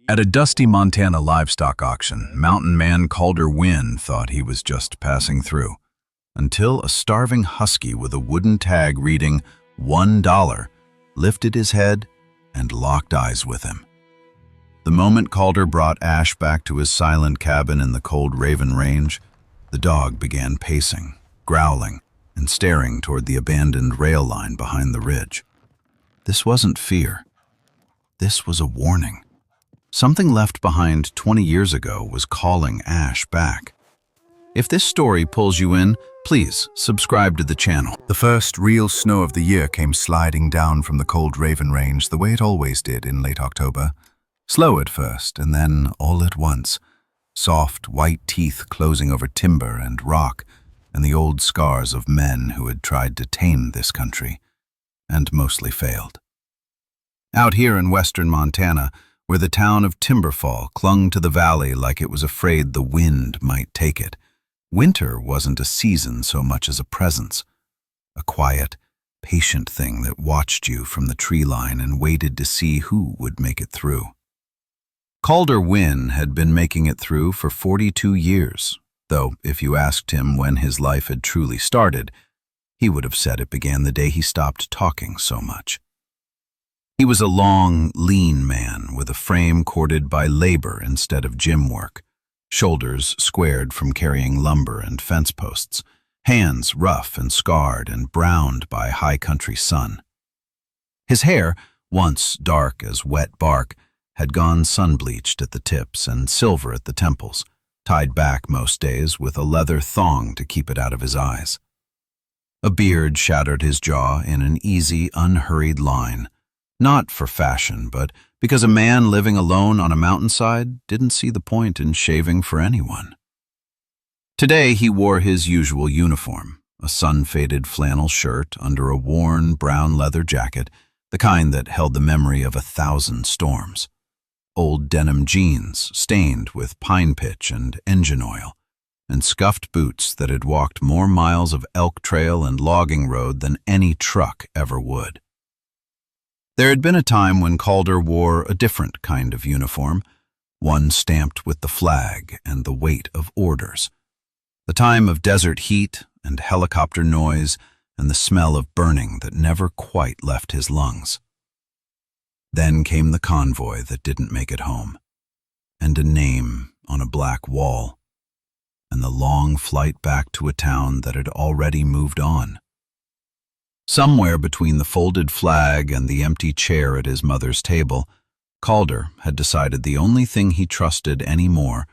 At a dusty Montana livestock auction, mountain man Calder Wynn thought he was just passing through, until a starving husky with a wooden tag reading $1 lifted his head and locked eyes with him. The moment Calder brought Ash back to his silent cabin in the cold Raven Range, the dog began pacing, growling, and staring toward the abandoned rail line behind the ridge. This wasn't fear. This was a warning. Something left behind 20 years ago was calling Ash back. If this story pulls you in, please subscribe to the channel. The first real snow of the year came sliding down from the cold Raven Range the way it always did in late October. Slow at first, and then all at once. Soft, white teeth closing over timber and rock, and the old scars of men who had tried to tame this country, and mostly failed. Out here in western Montana, where the town of Timberfall clung to the valley like it was afraid the wind might take it, winter wasn't a season so much as a presence, a quiet, patient thing that watched you from the tree line and waited to see who would make it through. Calder Wynn had been making it through for 42 years, though if you asked him when his life had truly started, he would have said it began the day he stopped talking so much. He was a long, lean man with a frame corded by labor instead of gym work, shoulders squared from carrying lumber and fence posts, hands rough and scarred and browned by high country sun. His hair, once dark as wet bark, had gone sun-bleached at the tips and silver at the temples, tied back most days with a leather thong to keep it out of his eyes. A beard shadowed his jaw in an easy, unhurried line, not for fashion, but because a man living alone on a mountainside didn't see the point in shaving for anyone. Today he wore his usual uniform, a sun-faded flannel shirt under a worn brown leather jacket, the kind that held the memory of 1,000 storms. Old denim jeans stained with pine pitch and engine oil, and scuffed boots that had walked more miles of elk trail and logging road than any truck ever would. There had been a time when Calder wore a different kind of uniform, one stamped with the flag and the weight of orders. The time of desert heat and helicopter noise and the smell of burning that never quite left his lungs. Then came the convoy that didn't make it home, and a name on a black wall, and the long flight back to a town that had already moved on. Somewhere between the folded flag and the empty chair at his mother's table, Calder had decided the only thing he trusted anymore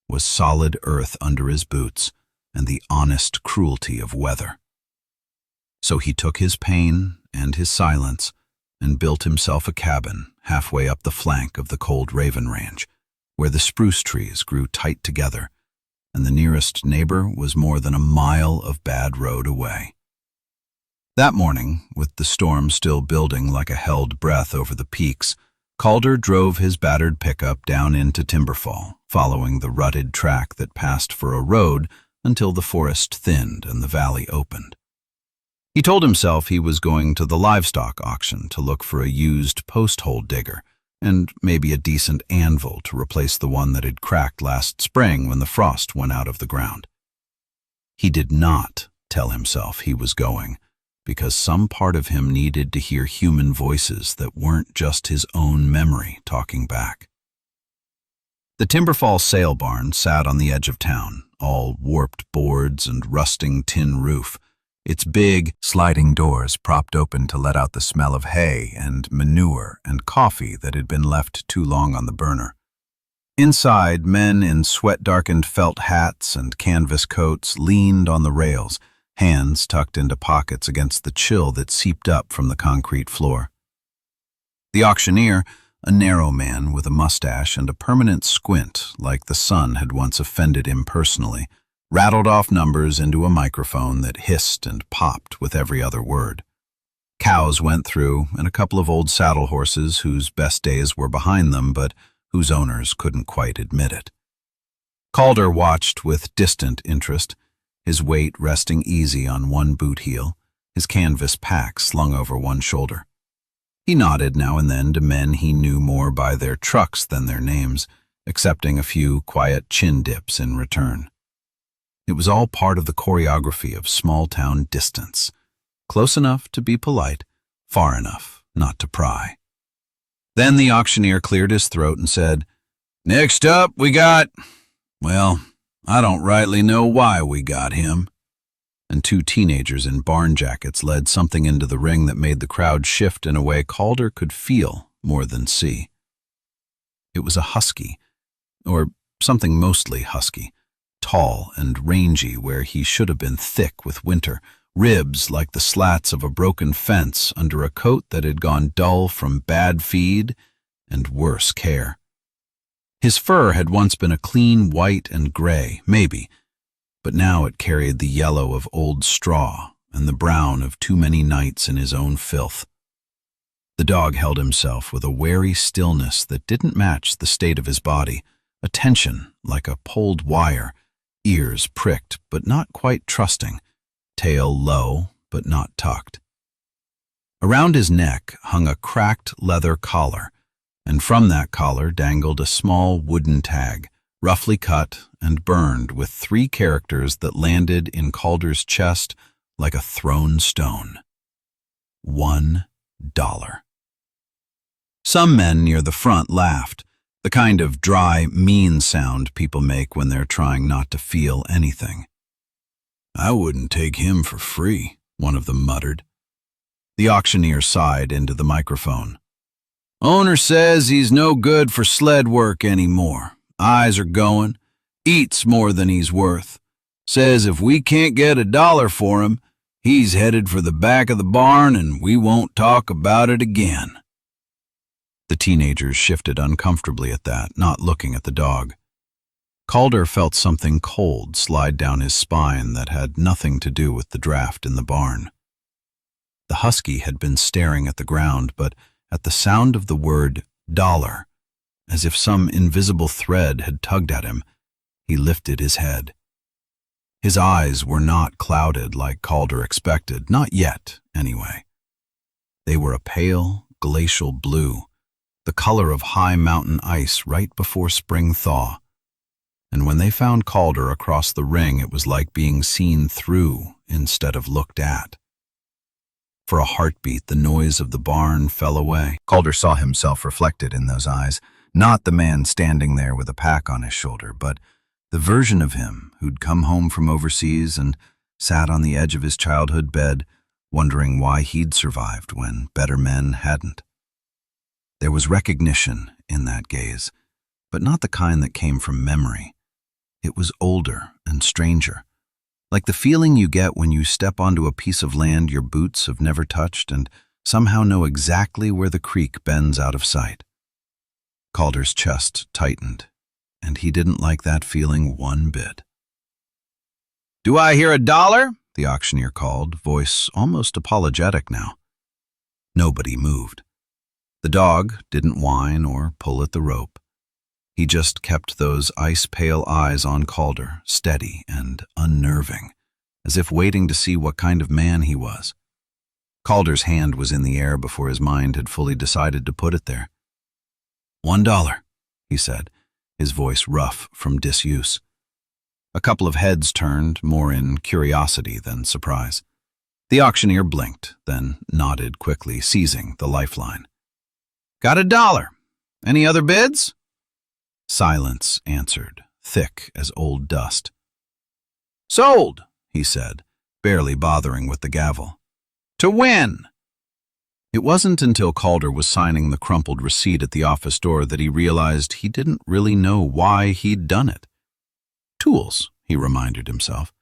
was solid earth under his boots and the honest cruelty of weather. So he took his pain and his silence and built himself a cabin halfway up the flank of the cold Raven Range, where the spruce trees grew tight together, and the nearest neighbor was more than a mile of bad road away. That morning, with the storm still building like a held breath over the peaks, Calder drove his battered pickup down into Timberfall, following the rutted track that passed for a road until the forest thinned and the valley opened. He told himself he was going to the livestock auction to look for a used post-hole digger and maybe a decent anvil to replace the one that had cracked last spring when the frost went out of the ground. He did not tell himself he was going, because some part of him needed to hear human voices that weren't just his own memory talking back. The Timberfall sale barn sat on the edge of town, all warped boards and rusting tin roof, its big, sliding doors propped open to let out the smell of hay and manure and coffee that had been left too long on the burner. Inside, men in sweat-darkened felt hats and canvas coats leaned on the rails, hands tucked into pockets against the chill that seeped up from the concrete floor. The auctioneer, a narrow man with a mustache and a permanent squint like the sun had once offended him personally, rattled off numbers into a microphone that hissed and popped with every other word. Cows went through, and a couple of old saddle horses whose best days were behind them, but whose owners couldn't quite admit it. Calder watched with distant interest, his weight resting easy on one boot heel, his canvas pack slung over one shoulder. He nodded now and then to men he knew more by their trucks than their names, accepting a few quiet chin dips in return. It was all part of the choreography of small-town distance, close enough to be polite, far enough not to pry. Then the auctioneer cleared his throat and said, "Next up, we got, well, I don't rightly know why we got him." And two teenagers in barn jackets led something into the ring that made the crowd shift in a way Calder could feel more than see. It was a husky, or something mostly husky, tall and rangy where he should have been thick with winter, ribs like the slats of a broken fence under a coat that had gone dull from bad feed and worse care. His fur had once been a clean white and gray, maybe, but now it carried the yellow of old straw and the brown of too many nights in his own filth. The dog held himself with a wary stillness that didn't match the state of his body, a tension like a pulled wire, ears pricked but not quite trusting, tail low but not tucked. Around his neck hung a cracked leather collar, and from that collar dangled a small wooden tag, roughly cut and burned with 3 characters that landed in Calder's chest like a thrown stone. $1. Some men near the front laughed, the kind of dry, mean sound people make when they're trying not to feel anything. "I wouldn't take him for free," one of them muttered. The auctioneer sighed into the microphone. "Owner says he's no good for sled work anymore. Eyes are going. Eats more than he's worth. Says if we can't get $1 for him, he's headed for the back of the barn and we won't talk about it again." The teenagers shifted uncomfortably at that, not looking at the dog. Calder felt something cold slide down his spine that had nothing to do with the draft in the barn. The husky had been staring at the ground, but at the sound of the word dollar, as if some invisible thread had tugged at him, he lifted his head. His eyes were not clouded like Calder expected, not yet, anyway. They were a pale, glacial blue, the color of high mountain ice right before spring thaw. And when they found Calder across the ring, it was like being seen through instead of looked at. For a heartbeat, the noise of the barn fell away. Calder saw himself reflected in those eyes, not the man standing there with a pack on his shoulder, but the version of him who'd come home from overseas and sat on the edge of his childhood bed, wondering why he'd survived when better men hadn't. There was recognition in that gaze, but not the kind that came from memory. It was older and stranger, like the feeling you get when you step onto a piece of land your boots have never touched and somehow know exactly where the creek bends out of sight. Calder's chest tightened, and he didn't like that feeling one bit. "Do I hear $1?" the auctioneer called, voice almost apologetic now. Nobody moved. The dog didn't whine or pull at the rope. He just kept those ice-pale eyes on Calder, steady and unnerving, as if waiting to see what kind of man he was. Calder's hand was in the air before his mind had fully decided to put it there. $1, he said, his voice rough from disuse. A couple of heads turned, more in curiosity than surprise. The auctioneer blinked, then nodded quickly, seizing the lifeline. "Got $1. Any other bids?" Silence answered, thick as old dust. "Sold," he said, barely bothering with the gavel. "To win." It wasn't until Calder was signing the crumpled receipt at the office door that he realized he didn't really know why he'd done it. Tools, he reminded himself.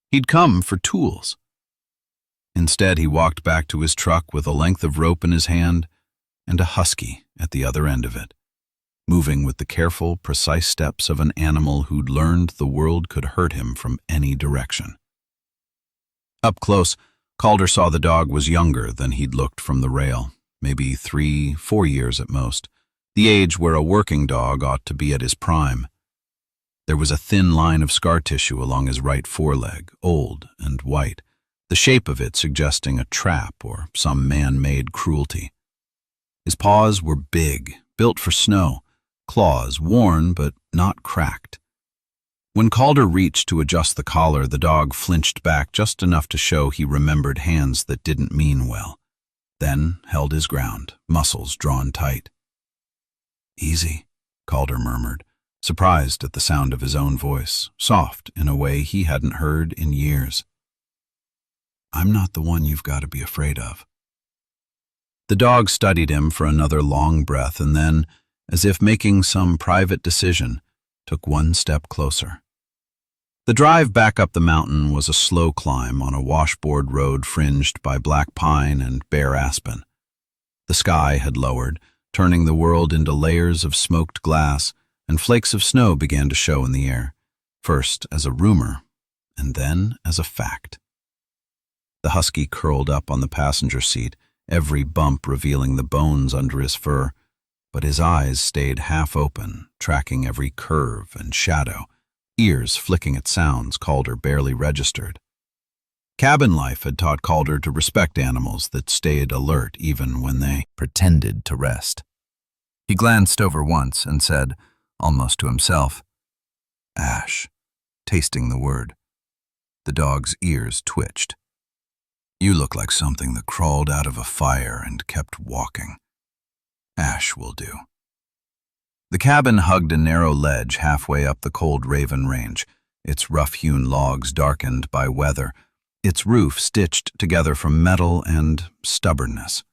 He'd come for tools. Instead, he walked back to his truck with a length of rope in his hand and a husky at the other end of it, moving with the careful, precise steps of an animal who'd learned the world could hurt him from any direction. Up close, Calder saw the dog was younger than he'd looked from the rail, maybe 3-4 years at most, the age where a working dog ought to be at his prime. There was a thin line of scar tissue along his right foreleg, old and white, the shape of it suggesting a trap or some man-made cruelty. His paws were big, built for snow, claws worn but not cracked. When Calder reached to adjust the collar, the dog flinched back just enough to show he remembered hands that didn't mean well, then held his ground, muscles drawn tight. "Easy," Calder murmured, surprised at the sound of his own voice, soft in a way he hadn't heard in years. "I'm not the one you've got to be afraid of." The dog studied him for another long breath and then, as if making some private decision, took one step closer. The drive back up the mountain was a slow climb on a washboard road fringed by black pine and bare aspen. The sky had lowered, turning the world into layers of smoked glass, and flakes of snow began to show in the air, first as a rumor, and then as a fact. The husky curled up on the passenger seat, every bump revealing the bones under his fur, but his eyes stayed half open, tracking every curve and shadow, ears flicking at sounds Calder barely registered. Cabin life had taught Calder to respect animals that stayed alert even when they pretended to rest. He glanced over once and said, almost to himself, "Ash," tasting the word. The dog's ears twitched. "You look like something that crawled out of a fire and kept walking. Ash will do." The cabin hugged a narrow ledge halfway up the cold Raven Range, its rough-hewn logs darkened by weather, its roof stitched together from metal and stubbornness.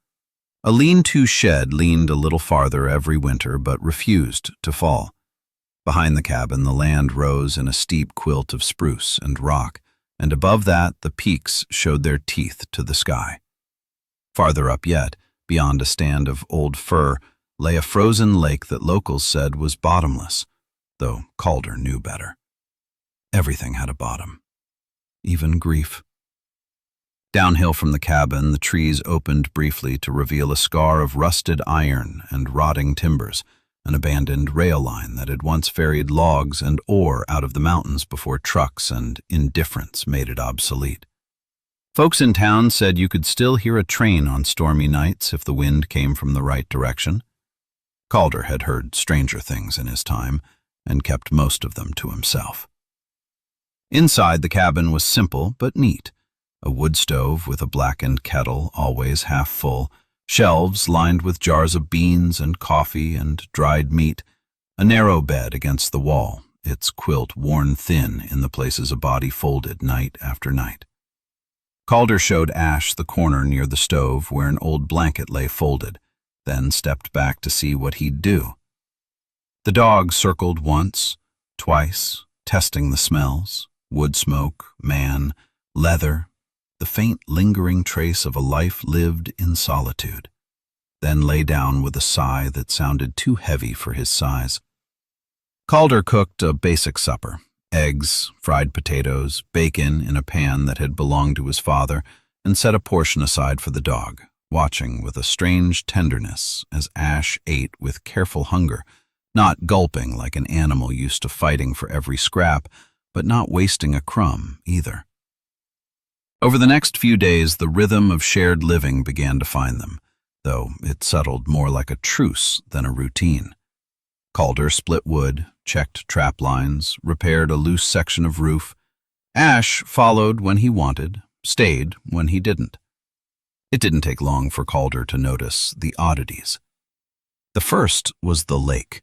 A lean-to shed leaned a little farther every winter but refused to fall. Behind the cabin, the land rose in a steep quilt of spruce and rock, and above that the peaks showed their teeth to the sky. Farther up yet, beyond a stand of old fir, lay a frozen lake that locals said was bottomless, though Calder knew better. Everything had a bottom, even grief. Downhill from the cabin, the trees opened briefly to reveal a scar of rusted iron and rotting timbers, an abandoned rail line that had once ferried logs and ore out of the mountains before trucks and indifference made it obsolete. Folks in town said you could still hear a train on stormy nights if the wind came from the right direction. Calder had heard stranger things in his time and kept most of them to himself. Inside, the cabin was simple but neat. A wood stove with a blackened kettle always half full, shelves lined with jars of beans and coffee and dried meat, a narrow bed against the wall, its quilt worn thin in the places a body folded night after night. Calder showed Ash the corner near the stove where an old blanket lay folded, then stepped back to see what he'd do. The dog circled once, twice, testing the smells, wood smoke, man, leather, the faint lingering trace of a life lived in solitude, then lay down with a sigh that sounded too heavy for his size. Calder cooked a basic supper, eggs, fried potatoes, bacon in a pan that had belonged to his father, and set a portion aside for the dog, watching with a strange tenderness as Ash ate with careful hunger, not gulping like an animal used to fighting for every scrap, but not wasting a crumb either. Over the next few days, the rhythm of shared living began to find them, though it settled more like a truce than a routine. Calder split wood, checked trap lines, repaired a loose section of roof. Ash followed when he wanted, stayed when he didn't. It didn't take long for Calder to notice the oddities. The first was the lake.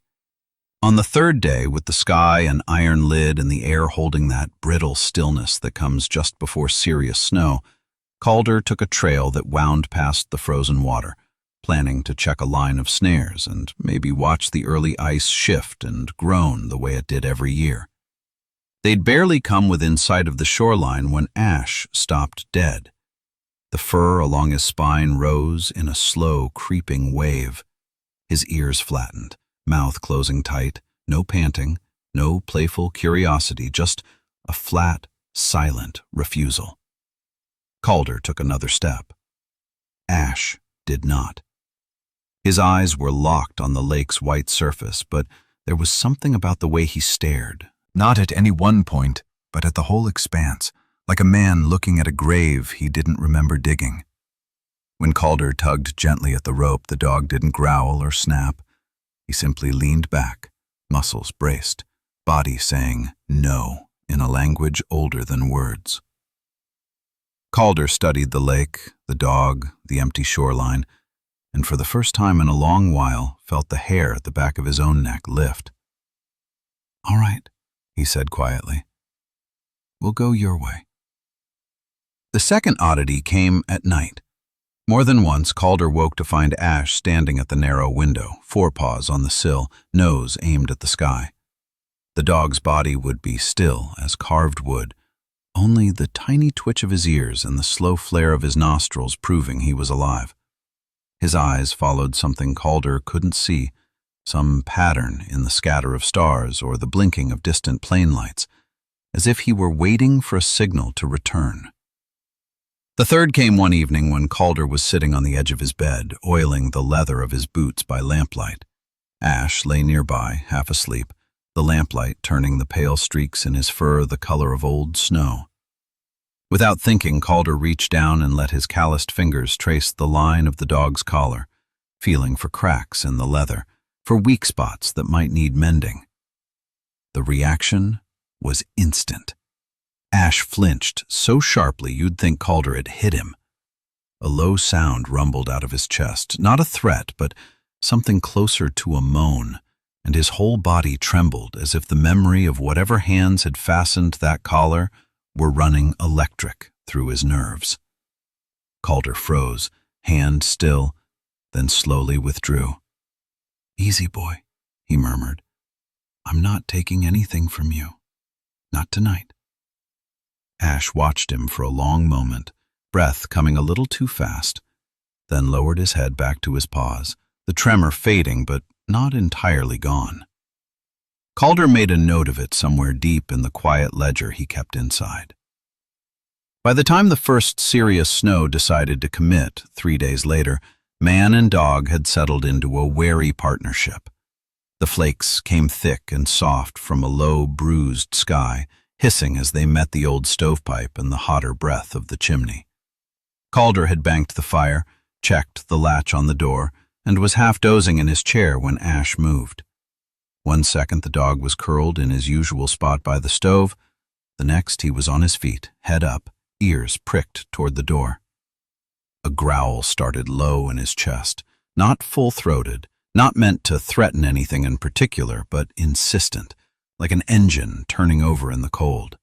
On the third day, with the sky an iron lid and the air holding that brittle stillness that comes just before serious snow, Calder took a trail that wound past the frozen water, planning to check a line of snares and maybe watch the early ice shift and groan the way it did every year. They'd barely come within sight of the shoreline when Ash stopped dead. The fur along his spine rose in a slow, creeping wave. His ears flattened, mouth closing tight, no panting, no playful curiosity, just a flat, silent refusal. Calder took another step. Ash did not. His eyes were locked on the lake's white surface, but there was something about the way he stared, not at any one point, but at the whole expanse, like a man looking at a grave he didn't remember digging. When Calder tugged gently at the rope, the dog didn't growl or snap. He simply leaned back, muscles braced, body saying no in a language older than words. Calder studied the lake, the dog, the empty shoreline, and for the first time in a long while felt the hair at the back of his own neck lift. "All right," he said quietly. "We'll go your way." The second oddity came at night. More than once, Calder woke to find Ash standing at the narrow window, forepaws on the sill, nose aimed at the sky. The dog's body would be still as carved wood, only the tiny twitch of his ears and the slow flare of his nostrils proving he was alive. His eyes followed something Calder couldn't see, some pattern in the scatter of stars or the blinking of distant plane lights, as if he were waiting for a signal to return. The third came one evening when Calder was sitting on the edge of his bed, oiling the leather of his boots by lamplight. Ash lay nearby, half asleep, the lamplight turning the pale streaks in his fur the color of old snow. Without thinking, Calder reached down and let his calloused fingers trace the line of the dog's collar, feeling for cracks in the leather, for weak spots that might need mending. The reaction was instant. Ash flinched so sharply you'd think Calder had hit him. A low sound rumbled out of his chest, not a threat, but something closer to a moan, and his whole body trembled as if the memory of whatever hands had fastened that collar were running electric through his nerves. Calder froze, hand still, then slowly withdrew. "Easy, boy," he murmured. "I'm not taking anything from you. Not tonight." Ash watched him for a long moment, breath coming a little too fast, then lowered his head back to his paws, the tremor fading but not entirely gone. Calder made a note of it somewhere deep in the quiet ledger he kept inside. By the time the first serious snow decided to commit, 3 days later, man and dog had settled into a wary partnership. The flakes came thick and soft from a low, bruised sky, hissing as they met the old stovepipe and the hotter breath of the chimney. Calder had banked the fire, checked the latch on the door, and was half dozing in his chair when Ash moved. 1 second the dog was curled in his usual spot by the stove, the next he was on his feet, head up, ears pricked toward the door. A growl started low in his chest, not full-throated, not meant to threaten anything in particular, but insistent, like an engine turning over in the cold.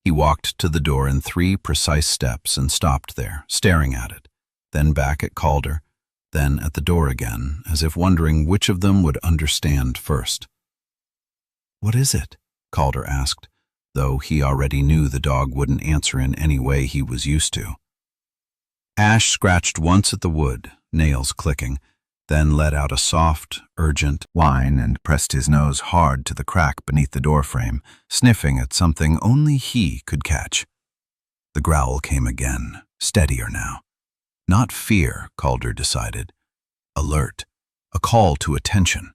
He walked to the door in 3 precise steps and stopped there, staring at it, then back at Calder, then at the door again, as if wondering which of them would understand first. "What is it?" Calder asked, though he already knew the dog wouldn't answer in any way he was used to. Ash scratched once at the wood, nails clicking, then let out a soft, urgent whine and pressed his nose hard to the crack beneath the doorframe, sniffing at something only he could catch. The growl came again, steadier now. Not fear, Calder decided. Alert, a call to attention.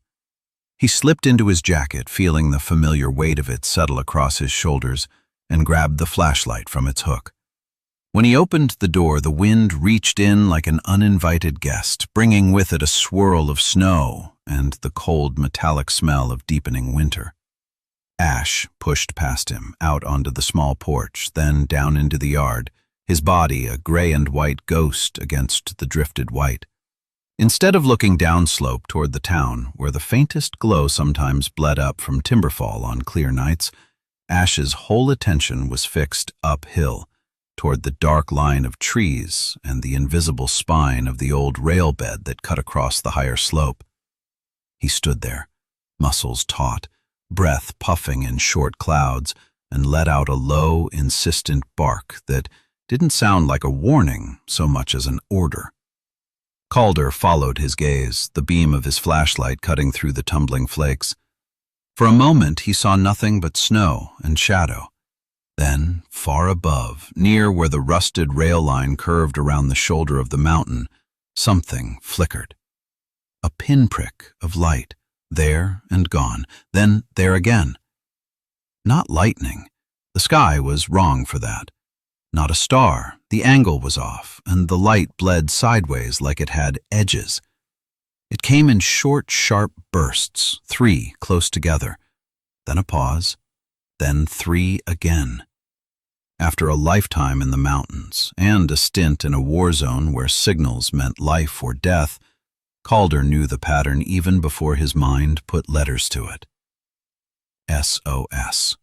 He slipped into his jacket, feeling the familiar weight of it settle across his shoulders, and grabbed the flashlight from its hook. When he opened the door, the wind reached in like an uninvited guest, bringing with it a swirl of snow and the cold metallic smell of deepening winter. Ash pushed past him, out onto the small porch, then down into the yard, his body a gray and white ghost against the drifted white. Instead of looking downslope toward the town, where the faintest glow sometimes bled up from timberfall on clear nights, Ash's whole attention was fixed uphill, toward the dark line of trees and the invisible spine of the old rail bed that cut across the higher slope. He stood there, muscles taut, breath puffing in short clouds, and let out a low, insistent bark that didn't sound like a warning so much as an order. Calder followed his gaze, the beam of his flashlight cutting through the tumbling flakes. For a moment he saw nothing but snow and shadow. Then, far above, near where the rusted rail line curved around the shoulder of the mountain, something flickered. A pinprick of light, there and gone, then there again. Not lightning. The sky was wrong for that. Not a star. The angle was off, and the light bled sideways like it had edges. It came in short, sharp bursts, 3 close together, then a pause, then 3 again. After a lifetime in the mountains and a stint in a war zone where signals meant life or death, Calder knew the pattern even before his mind put letters to it. SOS.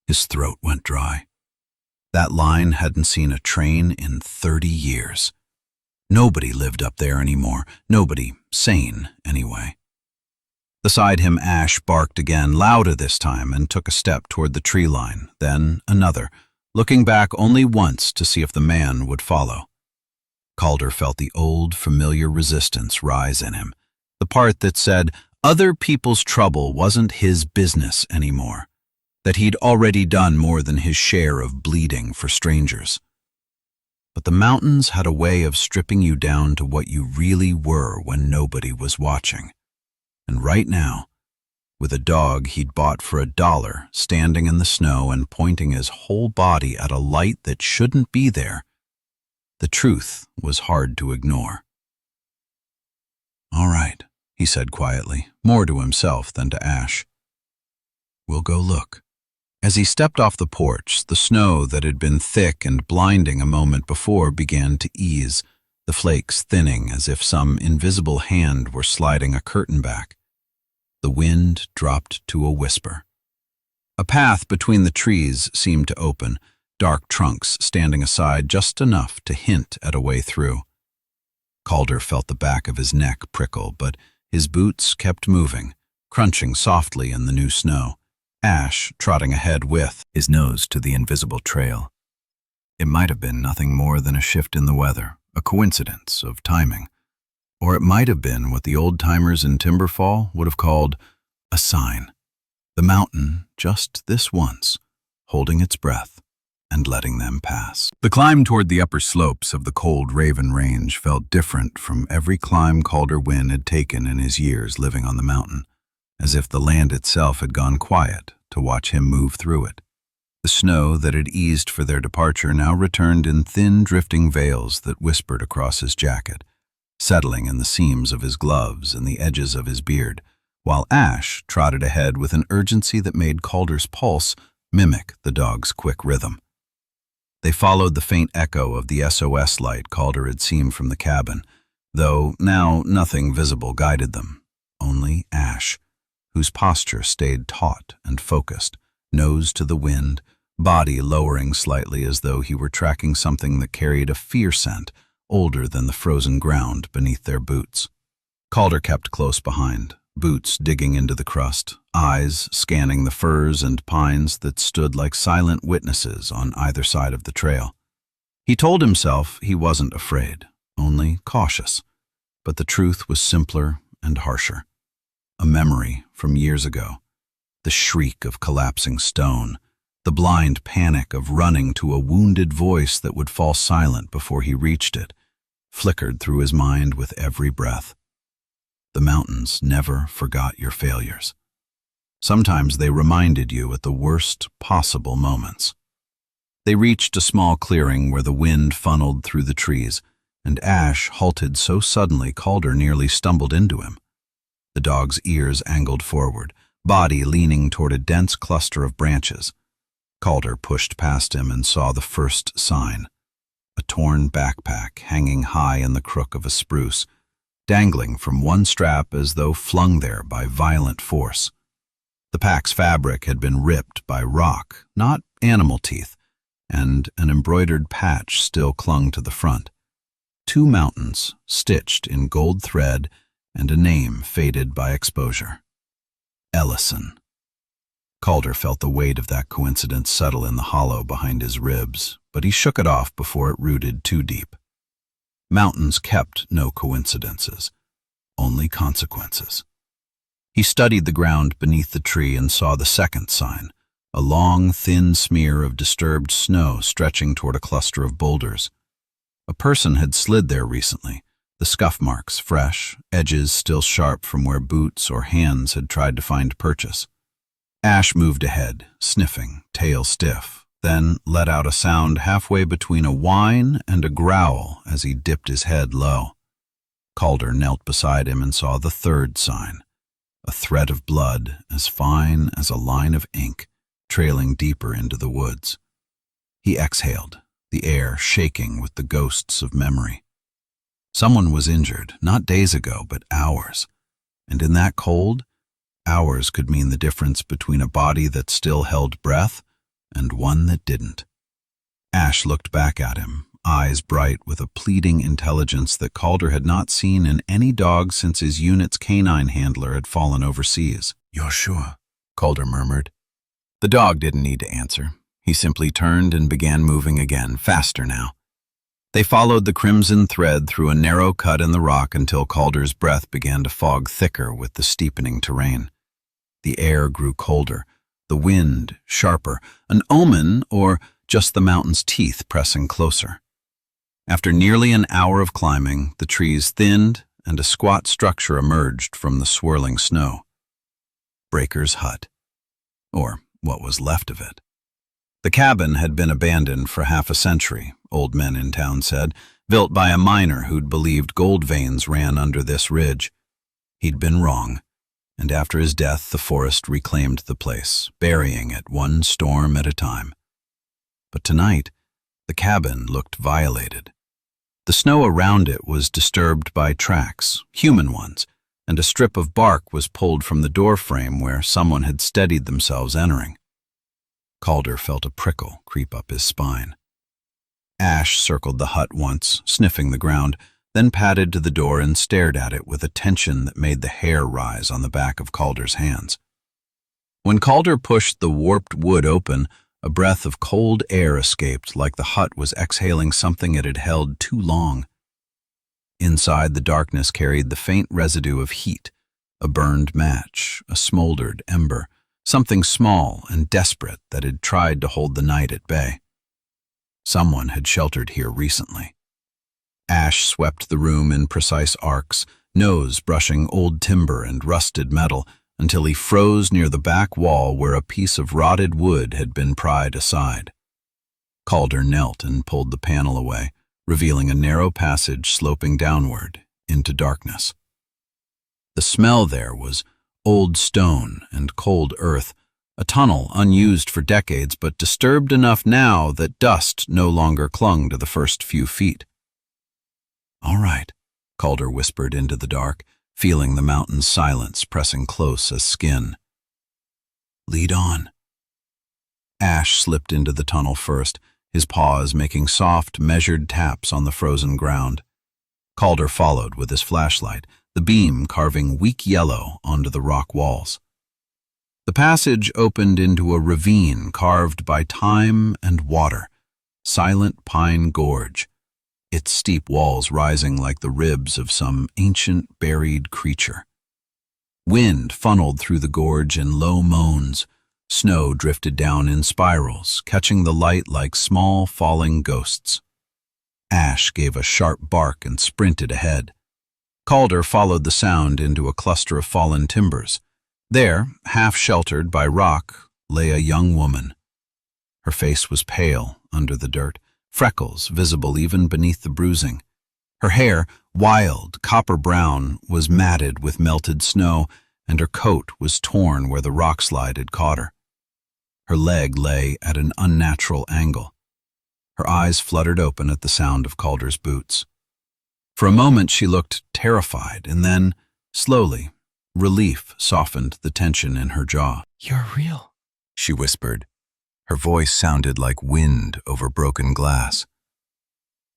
His throat went dry. That line hadn't seen a train in 30 years. Nobody lived up there anymore. Nobody sane, anyway. Beside him, Ash barked again, louder this time, and took a step toward the tree line, then another, looking back only once to see if the man would follow. Calder felt the old, familiar resistance rise in him, the part that said other people's trouble wasn't his business anymore, that he'd already done more than his share of bleeding for strangers. But the mountains had a way of stripping you down to what you really were when nobody was watching. And right now, with a dog he'd bought for $1 standing in the snow and pointing his whole body at a light that shouldn't be there, the truth was hard to ignore. "All right," he said quietly, more to himself than to Ash. "We'll go look." As he stepped off the porch, the snow that had been thick and blinding a moment before began to ease, the flakes thinning as if some invisible hand were sliding a curtain back. The wind dropped to a whisper. A path between the trees seemed to open, dark trunks standing aside just enough to hint at a way through. Calder felt the back of his neck prickle, but his boots kept moving, crunching softly in the new snow, Ash trotting ahead with his nose to the invisible trail. It might have been nothing more than a shift in the weather, a coincidence of timing. Or it might have been what the old-timers in Timberfall would have called a sign. The mountain, just this once, holding its breath and letting them pass. The climb toward the upper slopes of the cold Raven Range felt different from every climb Calder Wynne had taken in his years living on the mountain, as if the land itself had gone quiet to watch him move through it. The snow that had eased for their departure now returned in thin, drifting veils that whispered across his jacket, settling in the seams of his gloves and the edges of his beard, while Ash trotted ahead with an urgency that made Calder's pulse mimic the dog's quick rhythm. They followed the faint echo of the SOS light Calder had seen from the cabin, though now nothing visible guided them, only Ash, whose posture stayed taut and focused, nose to the wind, body lowering slightly as though he were tracking something that carried a fear scent older than the frozen ground beneath their boots. Calder kept close behind, boots digging into the crust, eyes scanning the firs and pines that stood like silent witnesses on either side of the trail. He told himself he wasn't afraid, only cautious, but the truth was simpler and harsher. A memory from years ago, the shriek of collapsing stone, the blind panic of running to a wounded voice that would fall silent before he reached it, flickered through his mind with every breath. The mountains never forgot your failures. Sometimes they reminded you at the worst possible moments. They reached a small clearing where the wind funneled through the trees, and Ash halted so suddenly Calder nearly stumbled into him. The dog's ears angled forward, body leaning toward a dense cluster of branches. Calder pushed past him and saw the first sign, a torn backpack hanging high in the crook of a spruce, dangling from one strap as though flung there by violent force. The pack's fabric had been ripped by rock, not animal teeth, and an embroidered patch still clung to the front. 2 mountains stitched in gold thread and a name faded by exposure. Ellison. Calder felt the weight of that coincidence settle in the hollow behind his ribs, but he shook it off before it rooted too deep. Mountains kept no coincidences, only consequences. He studied the ground beneath the tree and saw the second sign, a long, thin smear of disturbed snow stretching toward a cluster of boulders. A person had slid there recently, the scuff marks fresh, edges still sharp from where boots or hands had tried to find purchase. Ash moved ahead, sniffing, tail stiff, then let out a sound halfway between a whine and a growl as he dipped his head low. Calder knelt beside him and saw the third sign, a thread of blood as fine as a line of ink trailing deeper into the woods. He exhaled, the air shaking with the ghosts of memory. Someone was injured, not days ago, but hours. And in that cold, hours could mean the difference between a body that still held breath and one that didn't. Ash looked back at him, eyes bright with a pleading intelligence that Calder had not seen in any dog since his unit's canine handler had fallen overseas. "You're sure?" Calder murmured. The dog didn't need to answer. He simply turned and began moving again, faster now. They followed the crimson thread through a narrow cut in the rock until Calder's breath began to fog thicker with the steepening terrain. The air grew colder, the wind sharper, an omen or just the mountain's teeth pressing closer. After nearly an hour of climbing, the trees thinned and a squat structure emerged from the swirling snow. Breaker's hut, or what was left of it. The cabin had been abandoned for half a century, old men in town said, built by a miner who'd believed gold veins ran under this ridge. He'd been wrong, and after his death the forest reclaimed the place, burying it one storm at a time. But tonight, the cabin looked violated. The snow around it was disturbed by tracks, human ones, and a strip of bark was pulled from the door frame where someone had steadied themselves entering. Calder felt a prickle creep up his spine. Ash circled the hut once, sniffing the ground, then padded to the door and stared at it with a tension that made the hair rise on the back of Calder's hands. When Calder pushed the warped wood open, a breath of cold air escaped like the hut was exhaling something it had held too long. Inside, the darkness carried the faint residue of heat, a burned match, a smoldered ember, something small and desperate that had tried to hold the night at bay. Someone had sheltered here recently. Ash swept the room in precise arcs, nose brushing old timber and rusted metal, until he froze near the back wall where a piece of rotted wood had been pried aside. Calder knelt and pulled the panel away, revealing a narrow passage sloping downward into darkness. The smell there was old stone and cold earth, a tunnel unused for decades but disturbed enough now that dust no longer clung to the first few feet. "All right," Calder whispered into the dark, feeling the mountain's silence pressing close as skin. "Lead on." Ash slipped into the tunnel first, his paws making soft, measured taps on the frozen ground. Calder followed with his flashlight, the beam carving weak yellow onto the rock walls. The passage opened into a ravine carved by time and water, Silent Pine Gorge, its steep walls rising like the ribs of some ancient buried creature. Wind funneled through the gorge in low moans. Snow drifted down in spirals, catching the light like small falling ghosts. Ash gave a sharp bark and sprinted ahead. Calder followed the sound into a cluster of fallen timbers. There, half sheltered by rock, lay a young woman. Her face was pale under the dirt, freckles visible even beneath the bruising. Her hair, wild, copper-brown, was matted with melted snow, and her coat was torn where the rock slide had caught her. Her leg lay at an unnatural angle. Her eyes fluttered open at the sound of Calder's boots. For a moment she looked terrified, and then, slowly, relief softened the tension in her jaw. "You're real," she whispered. Her voice sounded like wind over broken glass.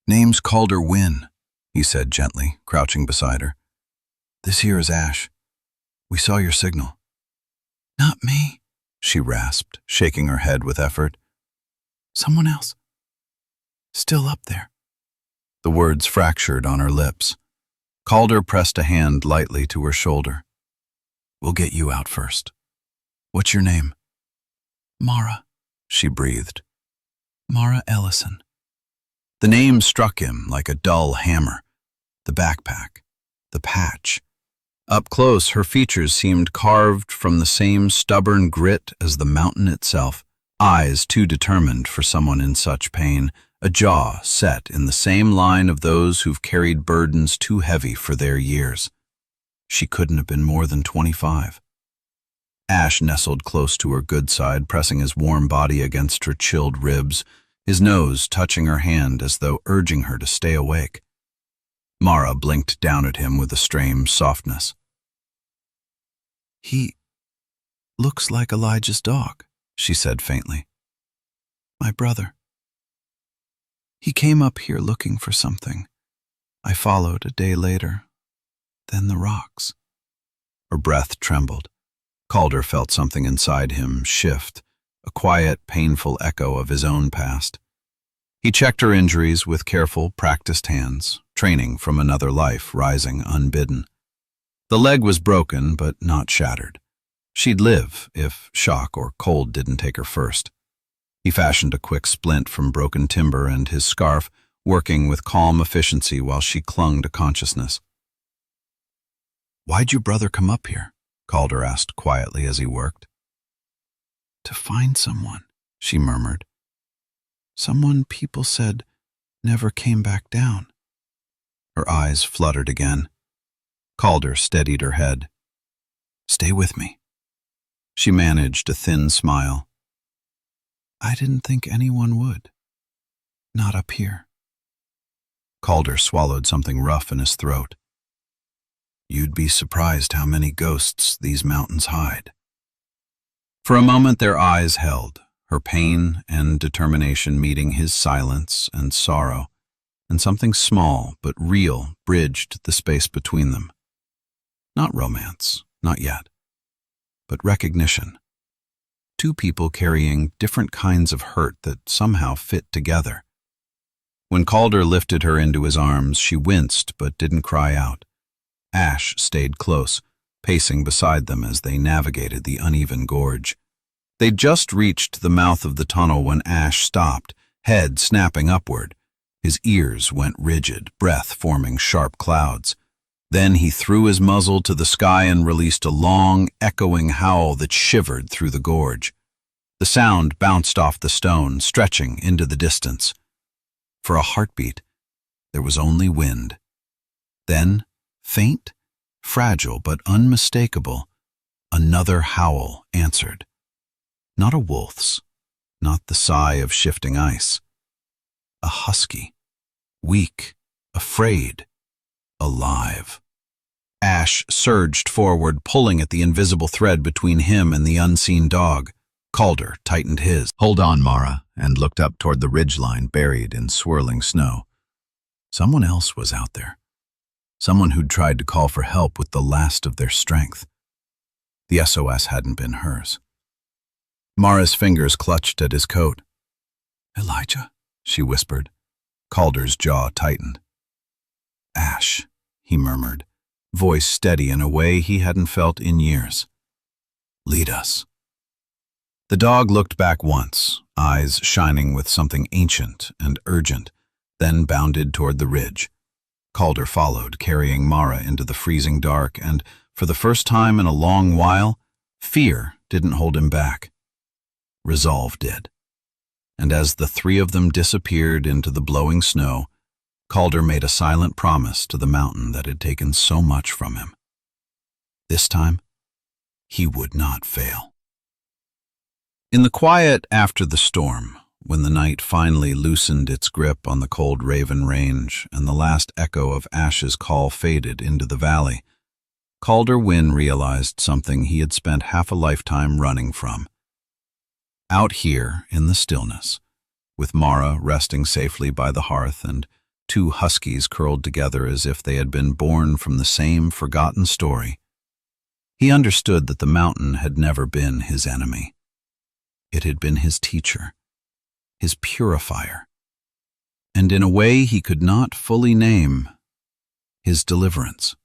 "Name's Calder Wynn," he said gently, crouching beside her. "This here is Ash. We saw your signal." "Not me," she rasped, shaking her head with effort. "Someone else. Still up there." The words fractured on her lips. Calder pressed a hand lightly to her shoulder. "We'll get you out first. What's your name?" "Mara," she breathed. "Mara Ellison." The name struck him like a dull hammer. The backpack, the patch. Up close, her features seemed carved from the same stubborn grit as the mountain itself. eyes too determined for someone in such pain, a jaw set in the same line of those who've carried burdens too heavy for their years. She couldn't have been more than 25. Ash nestled close to her good side, pressing his warm body against her chilled ribs, his nose touching her hand as though urging her to stay awake. Mara blinked down at him with a strange softness. "He looks like Elijah's dog," she said faintly. "My brother. He came up here looking for something. I followed a day later. Then the rocks." Her breath trembled. Calder felt something inside him shift, a quiet, painful echo of his own past. He checked her injuries with careful, practiced hands, training from another life rising unbidden. The leg was broken, but not shattered. She'd live if shock or cold didn't take her first. He fashioned a quick splint from broken timber and his scarf, working with calm efficiency while she clung to consciousness. "Why'd your brother come up here?" Calder asked quietly as he worked. "To find someone," she murmured. "Someone people said never came back down." Her eyes fluttered again. Calder steadied her head. "Stay with me." She managed a thin smile. "I didn't think anyone would. Not up here." Calder swallowed something rough in his throat. "You'd be surprised how many ghosts these mountains hide." For a moment their eyes held, her pain and determination meeting his silence and sorrow, and something small but real bridged the space between them. Not romance, not yet, but recognition. Two people carrying different kinds of hurt that somehow fit together. When Calder lifted her into his arms, she winced but didn't cry out. Ash stayed close, pacing beside them as they navigated the uneven gorge. They'd just reached the mouth of the tunnel when Ash stopped, head snapping upward. His ears went rigid, breath forming sharp clouds. Then he threw his muzzle to the sky and released a long, echoing howl that shivered through the gorge. The sound bounced off the stone, stretching into the distance. For a heartbeat, there was only wind. Then, faint, fragile but unmistakable, another howl answered. Not a wolf's, not the sigh of shifting ice. A husky, weak, afraid, alive. Ash surged forward, pulling at the invisible thread between him and the unseen dog. Calder tightened his. "Hold on, Mara," and looked up toward the ridgeline buried in swirling snow. Someone else was out there. Someone who'd tried to call for help with the last of their strength. The SOS hadn't been hers. Mara's fingers clutched at his coat. "Elijah," she whispered. Calder's jaw tightened. "Ash," he murmured, voice steady in a way he hadn't felt in years. "Lead us." The dog looked back once, eyes shining with something ancient and urgent, then bounded toward the ridge. Calder followed, carrying Mara into the freezing dark, and, for the first time in a long while, fear didn't hold him back. Resolve did. And as the three of them disappeared into the blowing snow, Calder made a silent promise to the mountain that had taken so much from him. This time, he would not fail. In the quiet after the storm, when the night finally loosened its grip on the cold Raven Range and the last echo of Ash's call faded into the valley, Calder Wynne realized something he had spent half a lifetime running from. Out here in the stillness, with Mara resting safely by the hearth and two huskies curled together as if they had been born from the same forgotten story, he understood that the mountain had never been his enemy. It had been his teacher, his purifier, and in a way he could not fully name, his deliverance.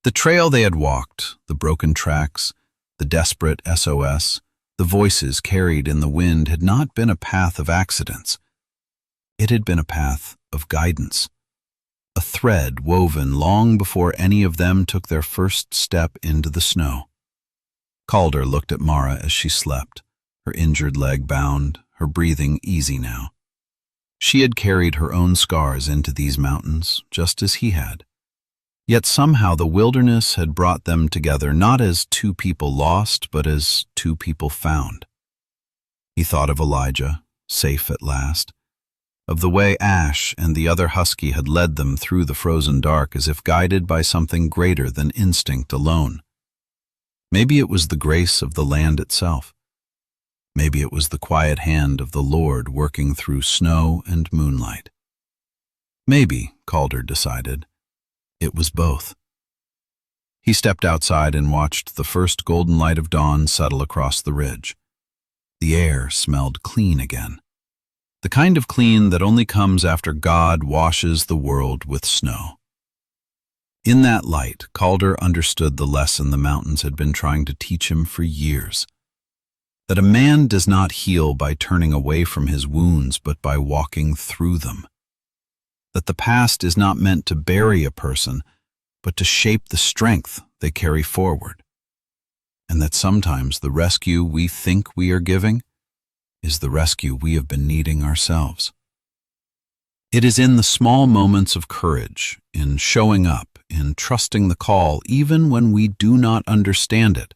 The trail they had walked, the broken tracks, the desperate SOS, the voices carried in the wind had not been a path of accidents. It had been a path of guidance, a thread woven long before any of them took their first step into the snow. Calder looked at Mara as she slept, her injured leg bound, her breathing easy now. She had carried her own scars into these mountains, just as he had. Yet somehow the wilderness had brought them together, not as two people lost, but as two people found. He thought of Elijah, safe at last, of the way Ash and the other husky had led them through the frozen dark as if guided by something greater than instinct alone. Maybe it was the grace of the land itself. Maybe it was the quiet hand of the Lord working through snow and moonlight. Maybe, Calder decided, it was both. He stepped outside and watched the first golden light of dawn settle across the ridge. The air smelled clean again. The kind of clean that only comes after God washes the world with snow. In that light, Calder understood the lesson the mountains had been trying to teach him for years. That a man does not heal by turning away from his wounds, but by walking through them. That the past is not meant to bury a person, but to shape the strength they carry forward. And that sometimes the rescue we think we are giving is the rescue we have been needing ourselves. It is in the small moments of courage, in showing up, in trusting the call, even when we do not understand it,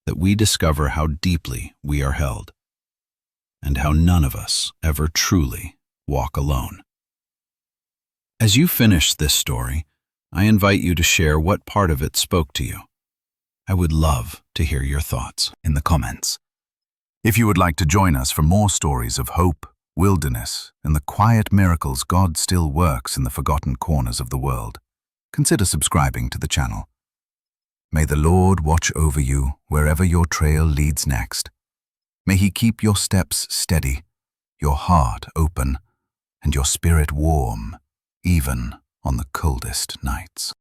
that we discover how deeply we are held, and how none of us ever truly walk alone. As you finish this story, I invite you to share what part of it spoke to you. I would love to hear your thoughts in the comments. If you would like to join us for more stories of hope, wilderness, and the quiet miracles God still works in the forgotten corners of the world, consider subscribing to the channel. May the Lord watch over you wherever your trail leads next. May He keep your steps steady, your heart open, and your spirit warm, even on the coldest nights.